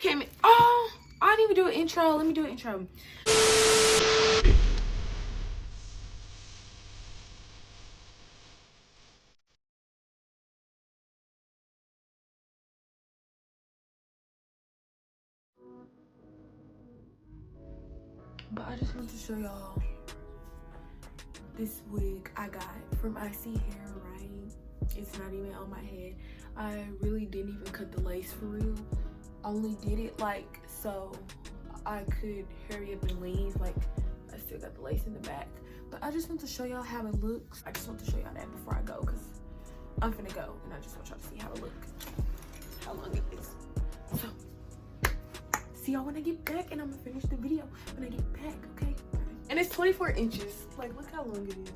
Came in. Oh, I didn't even do an intro. Let me do an intro. But I just want to show y'all this wig I got from IC Hair, right? It's not even on my head. I really didn't even cut the lace for real. I only did it like so I could hurry up and leave. Like, I still got the lace in the back. But I just want to show y'all how it looks. I just want to show y'all that before I go, because I'm finna go and I just want y'all to see how it looks. How long it is. So, see y'all when I get back, and I'm gonna finish the video when I get back, okay? And it's 24 inches. Like, look how long it is.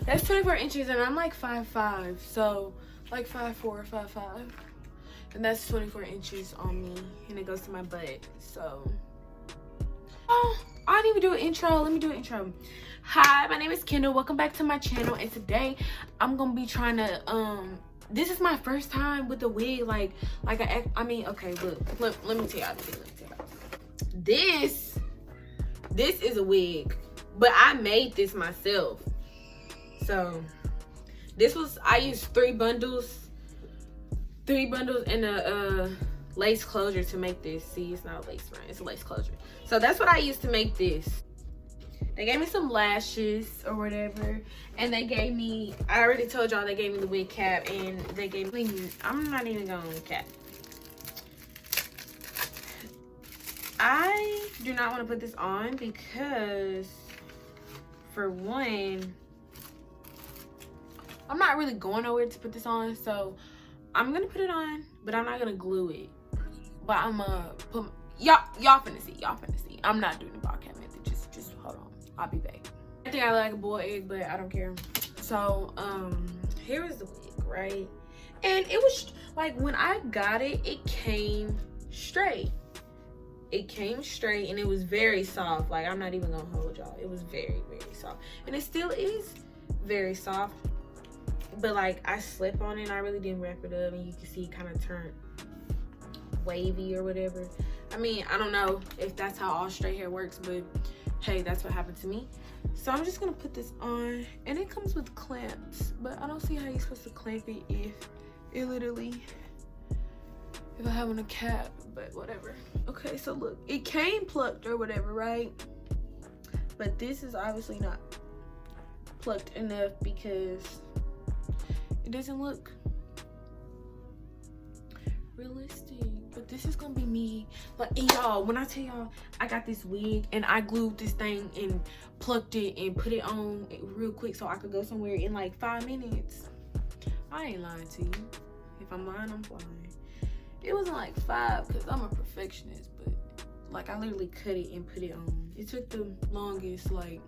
That's 24 inches, and I'm like 5'5", so like 5'4", 5'5", and that's 24 inches on me, and it goes to my butt. So, oh, I didn't even do an intro. Let me do an intro. Hi, my name is Kyndall. Welcome back to my channel, and today I'm gonna be trying to this is my first time with the wig. Like I mean, okay, look, let me tell y'all. This is a wig, but I made this myself. So this was, I used three bundles and a lace closure to make this. See, it's not a lace front, it's a lace closure. So that's what I used to make this. They gave me some lashes or whatever, and they gave me, I already told y'all, they gave me the wig cap, and they gave me, I'm not even going cap. I do not want to put this on because, for one, I'm not really going nowhere to put this on, so I'm gonna put it on, but I'm not gonna glue it. But I'm gonna put, y'all finna see. I'm not doing the ball cap method. Just hold on. I'll be back. I think I like a boiled egg, but I don't care. So here is the wig, right? And it was like, when I got it, it came straight. It came straight, and it was very soft. Like, I'm not even gonna hold y'all. It was very, very soft, and it still is very soft. But like, I slept on it and I really didn't wrap it up, and you can see it kind of turned wavy or whatever. I mean, I don't know if that's how all straight hair works, but hey, that's what happened to me. So I'm just gonna put this on, and it comes with clamps, but I don't see how you're supposed to clamp it if I have on a cap, but whatever. Okay, so look, it came plucked or whatever, right? But this is obviously not plucked enough because it doesn't look realistic. But this is gonna be me. But y'all, when I tell y'all I got this wig and I glued this thing and plucked it and put it on real quick so I could go somewhere in like 5 minutes, I ain't lying to you. If I'm lying, I'm lying. It wasn't like 5 because I'm a perfectionist, but like, I literally cut it and put it on. It took the longest. Like,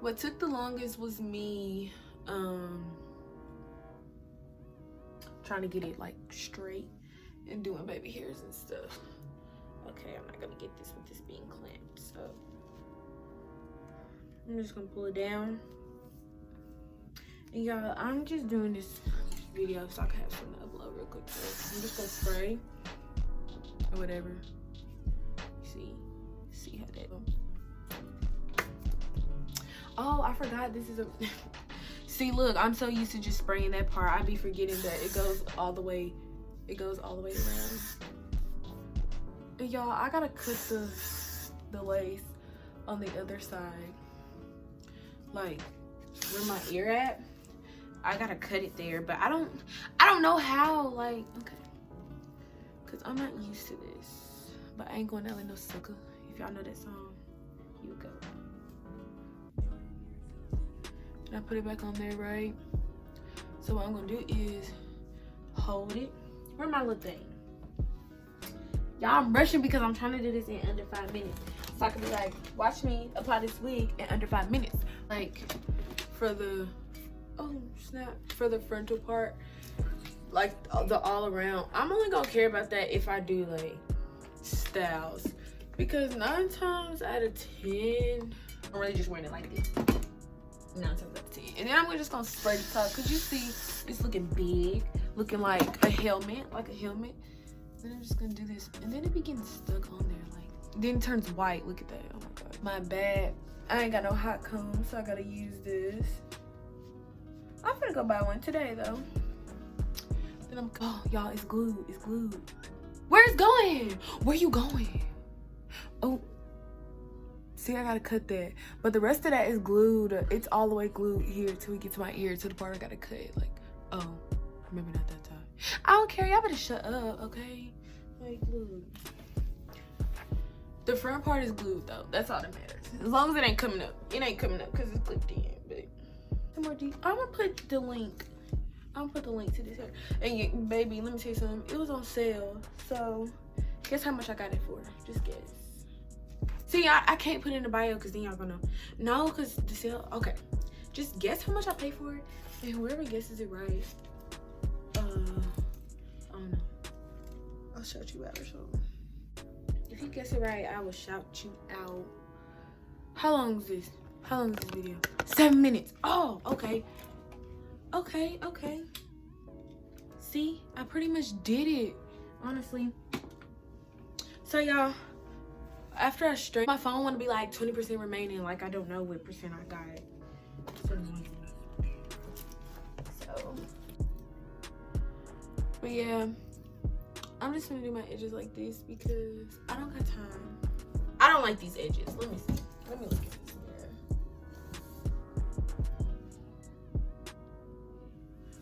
what took the longest was me trying to get it like straight and doing baby hairs and stuff. Okay, I'm not gonna get this with this being clamped, so I'm just gonna pull it down. And y'all, I'm just doing this video so I can have something to upload real quick. So I'm just gonna spray or whatever. See how that goes. Oh, I forgot this is a see, look, I'm so used to just spraying that part, I be forgetting that it goes all the way around. And y'all, I gotta cut the lace on the other side, like where my ear at. I gotta cut it there, but I don't know how. Like, okay, because I'm not used to this. But I ain't going out like no sucker. If y'all know that song, here we go. And I put it back on there, right? So what I'm gonna do is hold it. Where's my little thing? Y'all, I'm rushing because I'm trying to do this in under 5 minutes. So I can be like, watch me apply this wig in under 5 minutes. Like, for the, oh snap, for the frontal part, like the all around, I'm only gonna care about that if I do like styles, because 9 times out of 10, I'm really just wearing it like this. 9 times out of 10. And then I'm just gonna spray the top, because you see it's looking big, looking like a helmet, Then I'm just gonna do this, and then it be getting stuck on there, like, then it turns white. Look at that. Oh my god. My bad. I ain't got no hot comb, so I gotta use this. I'm gonna go buy one today though. Then I'm, oh y'all, it's glued. It's glued. Where's it going? Where you going? Oh. See, I gotta cut that. But the rest of that is glued. It's all the way glued here till we get to my ear, to the part I gotta cut. Like, oh, maybe not that time. I don't care. Y'all better shut up, okay? Like, glued. The front part is glued though. That's all that matters. As long as it ain't coming up. It ain't coming up because it's clipped in. But some more deep. I'm gonna put the link. I'm gonna put the link to this here. And yeah, baby, let me tell you something. It was on sale. So guess how much I got it for? Just guess. See, I can't put it in the bio because then y'all gonna know, because the sale. Okay, just guess how much I paid for it, and whoever guesses it right, I don't know, I'll shout you out or something. If you guess it right, I will shout you out. How long is this? How long is this video? 7 minutes. Oh, okay. Okay. See, I pretty much did it, honestly. So y'all, after I straight, my phone want to be like 20% remaining. Like, I don't know what percent I got. So, but yeah, I'm just gonna do my edges like this because I don't got time. I don't like these edges. Let me see. Let me look at this mirror.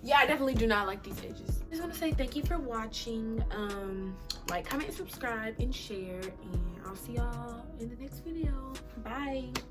Yeah, I definitely do not like these edges. I just want to say thank you for watching. Like, comment, and subscribe, and share, and I'll see y'all in the next video. Bye.